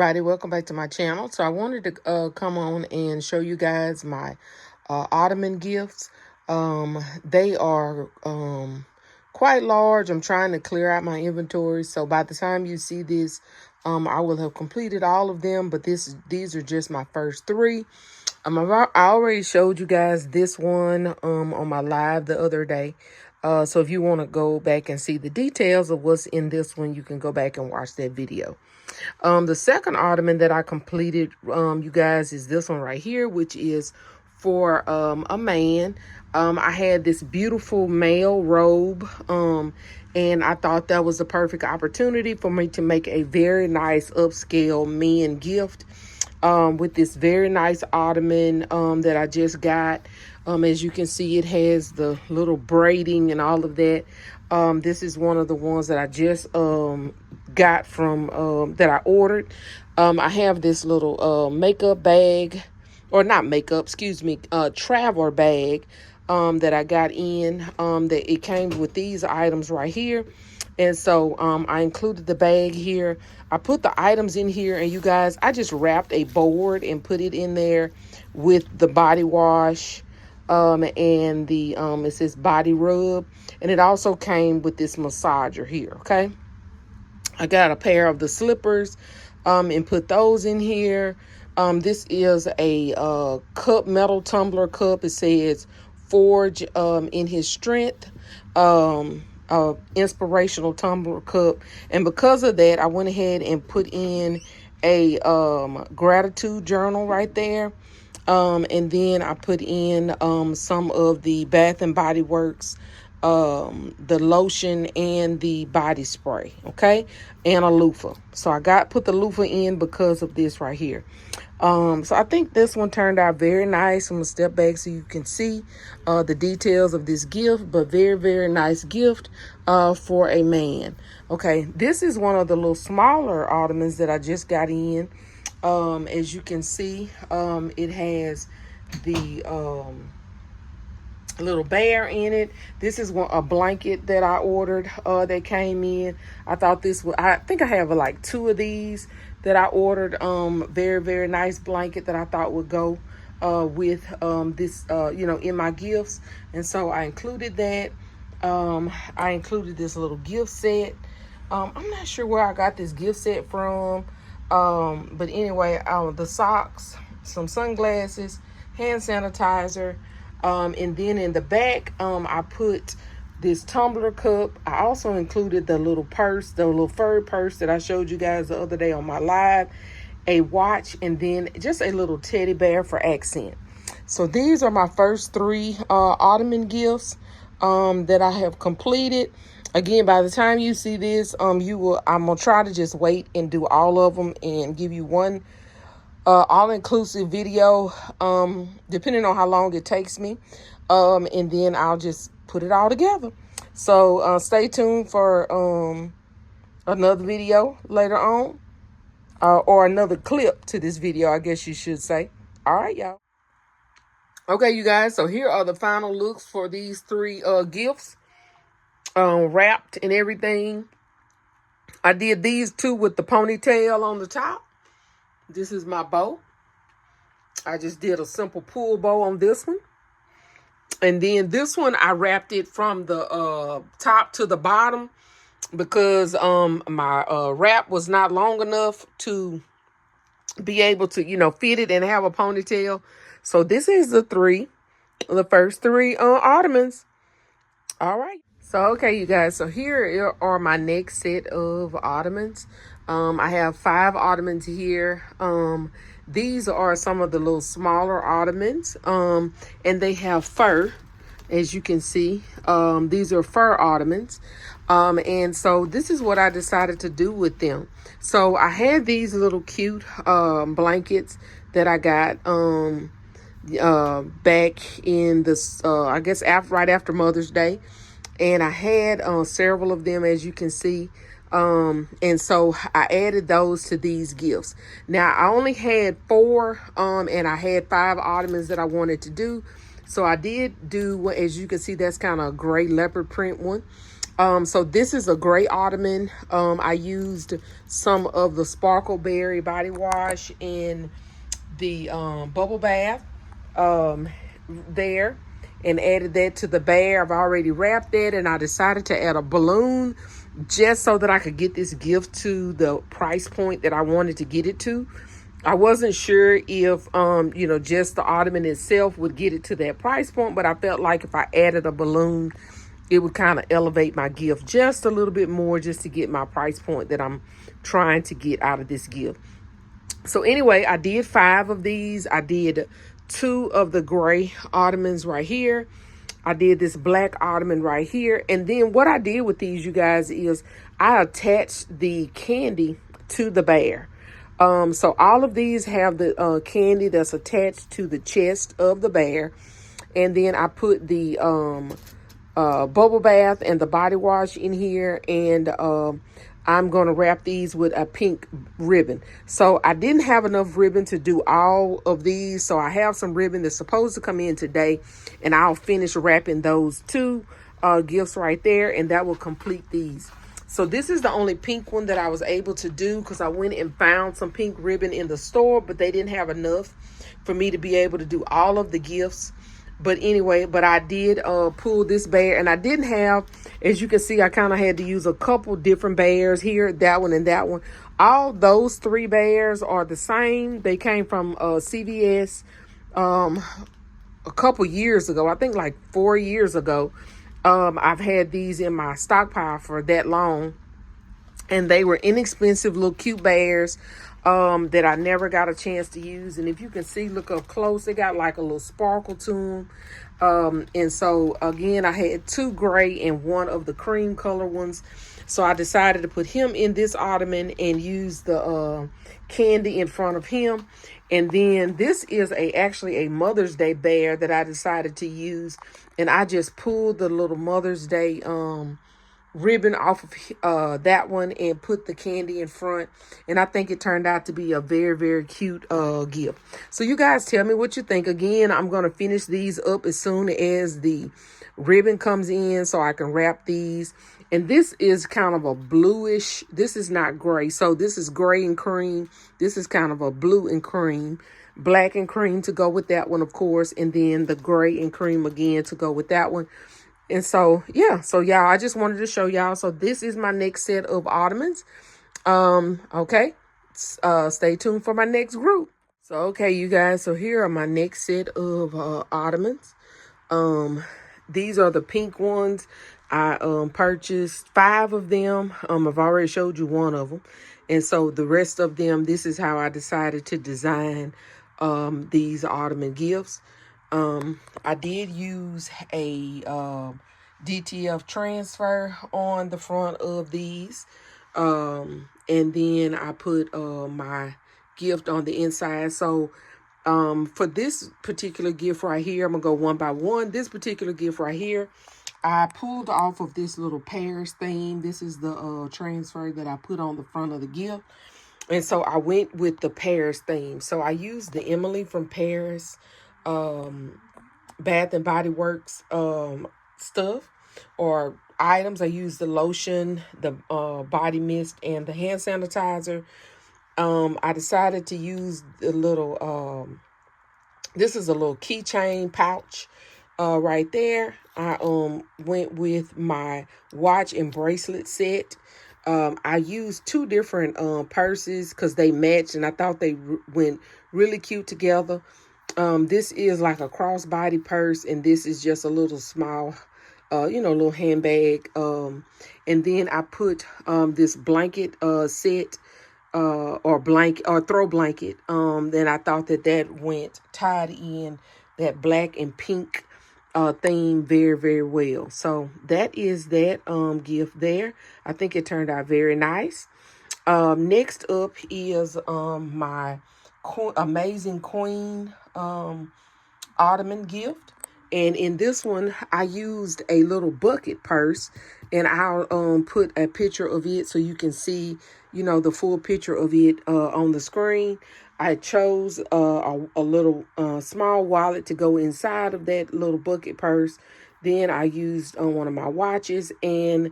everybody, welcome back to my channel. So I wanted to come on and show you guys my Ottoman gifts. They are quite large. I'm trying to clear out my inventory, so by the time you see this, I will have completed all of them, but these are just my first three. I already showed you guys this one on my live the other day. So if you want to go back and see the details of what's in this one, you can go back and watch that video. The second Ottoman that I completed, you guys, is this one right here, which is for a man. I had this beautiful male robe, and I thought that was the perfect opportunity for me to make a very nice upscale men gift with this very nice Ottoman that I just got. As you can see, it has the little braiding and all of that. This is one of the ones that I just got from that I ordered. I have this little makeup bag, or not makeup, excuse me, traveler bag that I got in. That it came with these items right here. And so I included the bag here. I put the items in here, and you guys, I just wrapped a board and put it in there with the body wash and the it says body rub, and it also came with this massager here. Okay, I got a pair of the slippers and put those in here. This is a metal tumbler cup. It says forge in his strength. Inspirational tumbler cup, and because of that, I went ahead and put in a gratitude journal right there. And then I put in some of the Bath and Body Works, the lotion and the body spray, okay, and a loofah. So I put the loofah in because of this right here. So I think this one turned out very nice. I'm gonna step back so you can see the details of this gift, but very, very nice gift for a man. Okay, this is one of the little smaller Ottomans that I just got in. As you can see, it has the little bear in it. This is a blanket that I ordered that came in. I thought this was, I think I have like two of these that I ordered. Very, very nice blanket that I thought would go with this, in my gifts. And so I included that. I included this little gift set. I'm not sure where I got this gift set from. But anyway, the socks, some sunglasses, hand sanitizer, and then in the back, I put this tumbler cup. I also included the little purse, the little fur purse that I showed you guys the other day on my live, a watch, and then just a little teddy bear for accent. So these are my first three Ottoman gifts that I have completed. Again, by the time you see this, I'm gonna try to just wait and do all of them and give you one all-inclusive video, depending on how long it takes me. And then I'll just put it all together. So stay tuned for another video later on, or another clip to this video, I guess you should say. All right, y'all. Okay, you guys, so here are the final looks for these three gifts. Wrapped and everything. I did these two with the ponytail on the top. This is my bow. I just did a simple pull bow on this one. And then this one, I wrapped it from the top to the bottom because my wrap was not long enough to be able to, fit it and have a ponytail. So this is the first three Ottomans. All right. So, okay, you guys, so here are my next set of Ottomans. I have 5 Ottomans here. These are some of the little smaller Ottomans, and they have fur, as you can see. These are fur Ottomans, and so this is what I decided to do with them. So I had these little cute blankets that I got back in this, I guess, right after Mother's Day. And I had several of them, as you can see. And so I added those to these gifts. Now, I only had 4, and I had 5 Ottomans that I wanted to do. So I did do, as you can see, that's kind of a gray leopard print one. So this is a gray ottoman. I used some of the sparkle berry body wash in the bubble bath there, and added that to the bear. I've already wrapped that, and I decided to add a balloon just so that I could get this gift to the price point that I wanted to get it to. I wasn't sure if just the ottoman itself would get it to that price point, but I felt like if I added a balloon, it would kind of elevate my gift just a little bit more, just to get my price point that I'm trying to get out of this gift. So anyway, I did 5 of these. I did 2 of the gray ottomans right here. I did this black ottoman right here. And then what I did with these, you guys, is I attached the candy to the bear. So all of these have the candy that's attached to the chest of the bear. And then I put the bubble bath and the body wash in here. And I'm going to wrap these with a pink ribbon. So I didn't have enough ribbon to do all of these. So I have some ribbon that's supposed to come in today. And I'll finish wrapping those 2 gifts right there. And that will complete these. So this is the only pink one that I was able to do, because I went and found some pink ribbon in the store, but they didn't have enough for me to be able to do all of the gifts. But anyway, but I did pull this bear, and I didn't have, as you can see, I kind of had to use a couple different bears here, that one and that one. All those 3 bears are the same. They came from CVS a couple years ago. I think like 4 years ago. I've had these in my stockpile for that long, and they were inexpensive little cute bears that I never got a chance to use. And if you can see, look up close, they got like a little sparkle to them. And so again, I had 2 gray and 1 of the cream color ones. So I decided to put him in this ottoman and use the candy in front of him. And then this is actually a Mother's Day bear that I decided to use. And I just pulled the little Mother's Day ribbon off of that one and put the candy in front. And I think it turned out to be a very, very cute gift. So you guys tell me what you think. Again, I'm going to finish these up as soon as the ribbon comes in so I can wrap these. And this is kind of a bluish. This is not gray. So this is gray and cream. This is kind of a blue and cream. Black and cream to go with that one, of course. And then the gray and cream again to go with that one. And so, yeah. So, y'all, I just wanted to show y'all. So this is my next set of ottomans. Okay. Stay tuned for my next group. So, okay, you guys. So here are my next set of ottomans. These are the pink ones. I purchased 5 of them. I've already showed you 1 of them. And so the rest of them, this is how I decided to design these ottoman gifts. I did use a DTF transfer on the front of these. And then I put my gift on the inside. So for this particular gift right here, I'm going to go one by one. This particular gift right here, I pulled off of this little Paris theme. This is the transfer that I put on the front of the gift. And so I went with the Paris theme. So I used the Emily from Paris Bath and Body Works stuff or items. I used the lotion, the body mist, and the hand sanitizer. I decided to use the little, this is a little keychain pouch right there. I went with my watch and bracelet set. I used 2 different purses because they matched, and I thought they went really cute together. This is like a crossbody purse, and this is just a little small, little handbag. And then I put this blanket set or throw blanket. Then I thought that went tied in that black and pink theme very, very well. So that is that gift there. I think it turned out very nice. Next up is my amazing queen ottoman gift. And in this one, I used a little bucket purse, and I'll put a picture of it so you can see, the full picture of it on the screen. I chose a little small wallet to go inside of that little bucket purse. Then I used one of my watches and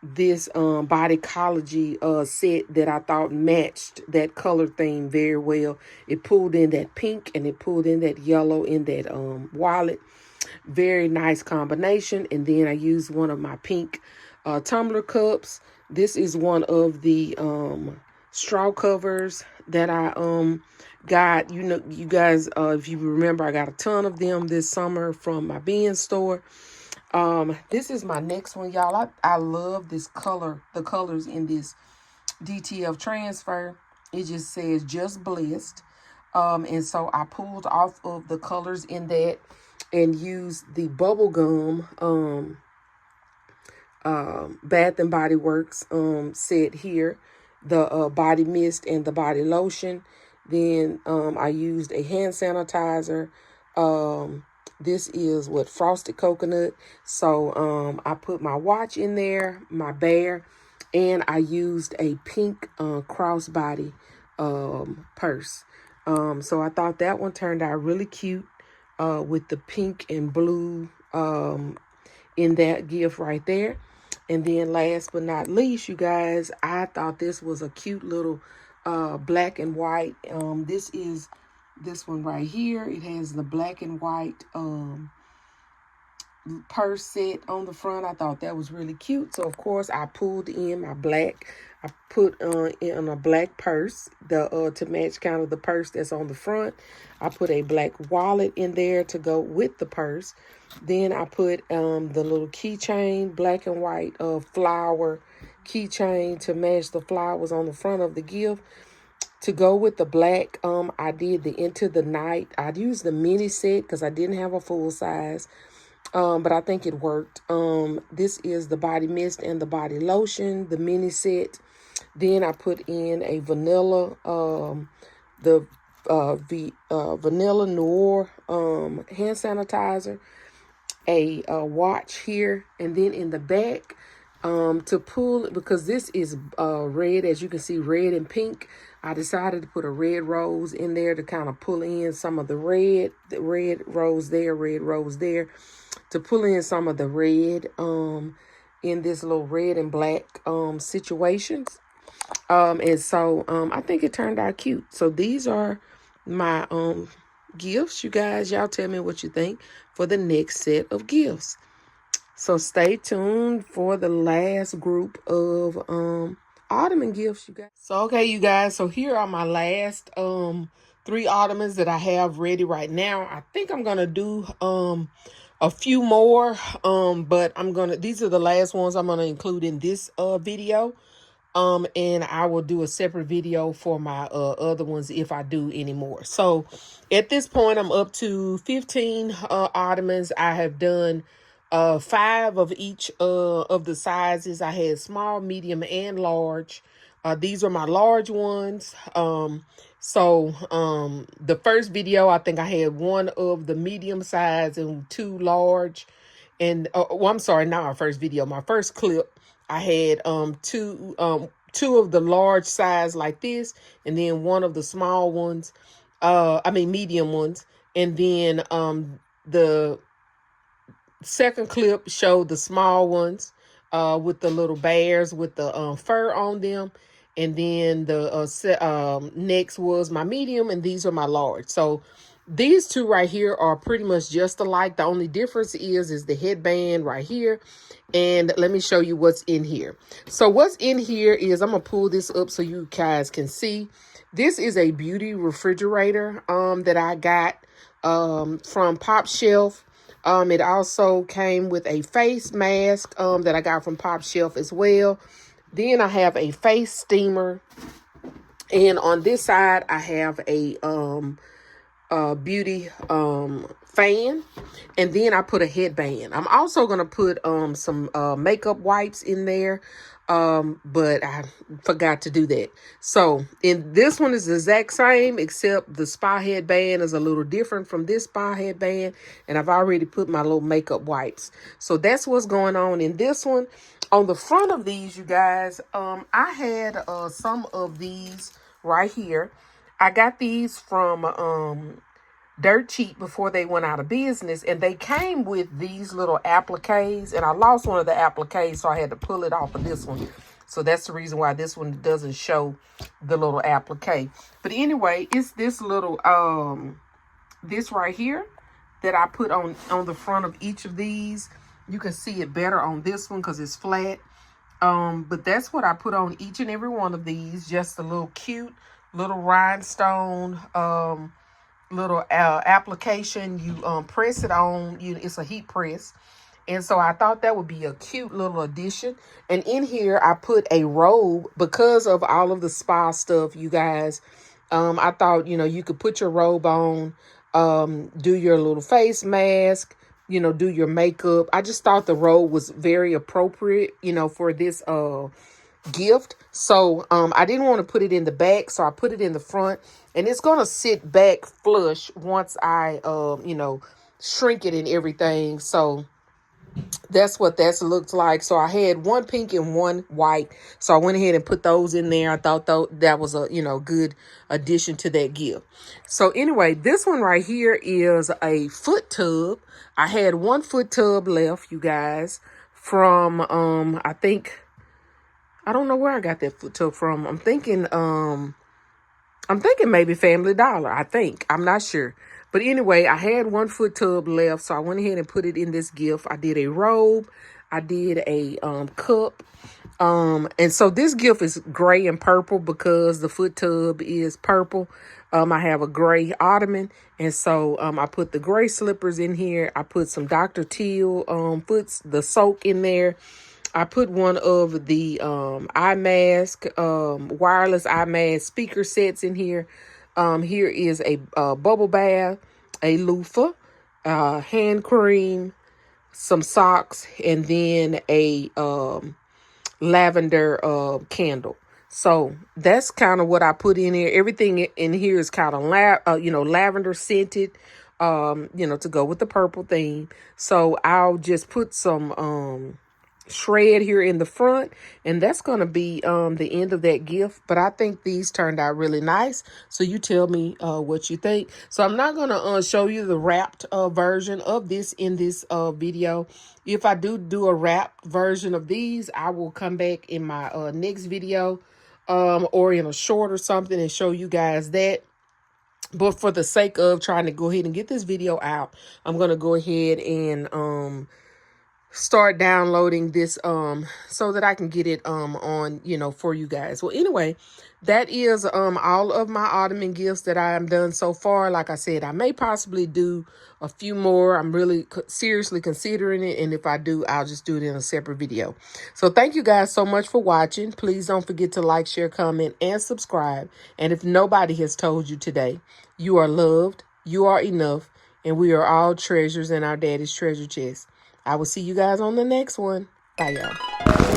this Bodycology set that I thought matched that color theme very well. It pulled in that pink and it pulled in that yellow in that wallet. Very nice combination. And then I used one of my pink tumbler cups. This is one of the straw covers that I got. You know, you guys, if you remember, I got a ton of them this summer from my bin store. This is my next one, y'all. I love this color, the colors in this DTF transfer. It just says just blessed. And so I pulled off of the colors in that and used the bubble gum Bath and Body Works set here, the body mist and the body lotion. Then I used a hand sanitizer. This is what, frosted coconut. So I put my watch in there, my bear, and I used a pink crossbody purse. So I thought that one turned out really cute with the pink and blue in that gift right there. And then last but not least, you guys, I thought this was a cute little black and white. This is this one right here. It has the black and white purse set on the front. I thought that was really cute. So, of course, I pulled in my black. I put in a black purse to match kind of the purse that's on the front. I put a black wallet in there to go with the purse. Then I put the little keychain, black and white flower keychain to match the flowers on the front of the gift. To go with the black, I did the Into the Night. I used the mini set because I didn't have a full size. But I think it worked. This is the body mist and the body lotion, the mini set. Then I put in a vanilla, vanilla noir hand sanitizer, a watch here, and then in the back to pull, because this is red, as you can see, red and pink. I decided to put a red rose in there to kind of pull in some of the red rose there, to pull in some of the red in this little red and black situations. And so I think it turned out cute. So these are my gifts, you guys. Y'all tell me what you think for the next set of gifts. So stay tuned for the last group of Ottoman gifts, you guys. So okay, you guys, so here are my last 3 Ottomans that I have ready right now. I think I'm gonna do a few more, but these are the last ones I'm gonna include in this video. And I will do a separate video for my other ones if I do any more. So at this point, I'm up to 15 Ottomans. I have done 5 of each of the sizes. I had small, medium, and large. These are my large ones. So the first video, I think I had 1 of the medium size and 2 large. And well, I'm sorry, not my first video. My first clip, I had 2 of the large size like this, and then 1 of the small ones. Medium ones. And then the second clip showed the small ones with the little bears with the fur on them. And then the next was my medium, and these are my large. So these 2 right here are pretty much just alike. The only difference is the headband right here. And let me show you what's in here. So what's in here is, I'm going to pull this up so you guys can see. This is a beauty refrigerator that I got from Pop Shelf. It also came with a face mask that I got from Pop Shelf as well. Then I have a face steamer. And on this side, I have a beauty fan, and then I put a headband. I'm also gonna put some makeup wipes in there, but I forgot to do that. So in this one is the exact same, except the spa headband is a little different from this spa headband, and I've already put my little makeup wipes. So that's what's going on in this one. On the front of these, you guys, I had some of these right here. I got these from dirt cheap before they went out of business. And they came with these little appliques. And I lost one of the appliques, so I had to pull it off of this one. So that's the reason why this one doesn't show the little applique. But anyway, it's this little, this right here that I put on the front of each of these. You can see it better on this one because it's flat. But that's what I put on each and every one of these. Just a little cute little rhinestone little application. You press it on. It's a heat press. And so I thought that would be a cute little addition. And in here, I put a robe because of all of the spa stuff, you guys. I thought, you could put your robe on, do your little face mask, do your makeup. I just thought the robe was very appropriate, for this gift. So I didn't want to put it in the back, so I put it in the front. And it's going to sit back flush once I, shrink it and everything. So that's what that looks like. So I had one pink and one white. So I went ahead and put those in there. I thought that was a, good addition to that gift. So anyway, this one right here is a foot tub. I had one foot tub left, you guys, from, I don't know where I got that foot tub from. I'm thinking maybe Family Dollar, I'm not sure. But anyway, I had one foot tub left, so I went ahead and put it in this gift. I did a robe. I did a cup. And so this gift is gray and purple because the foot tub is purple. I have a gray ottoman. And so I put the gray slippers in here. I put some Dr. Teal the soak in there. I put one of the eye mask, wireless eye mask speaker sets in here. Here is a bubble bath, a loofah, hand cream, some socks, and then a lavender candle. So that's kind of what I put in here. Everything in here is kind of lavender scented, to go with the purple theme. So I'll just put some shred here in the front, and that's going to be the end of that gift. But I think these turned out really nice, so you tell me what you think. So I'm not going to show you the wrapped version of this in this video. If I do a wrapped version of these, I will come back in my next video or in a short or something and show you guys that. But for the sake of trying to go ahead and get this video out, I'm going to go ahead and start downloading this so that I can get it on for you guys. Well, anyway, that is all of my Ottoman gifts that I am done so far. Like I said, I may possibly do a few more. I'm really seriously considering it, and if I do, I'll just do it in a separate video. So thank you guys so much for watching. Please don't forget to like, share, comment, and subscribe. And if nobody has told you today, you are loved, you are enough, and we are all treasures in our daddy's treasure chest. I will see you guys on the next one. Bye, y'all.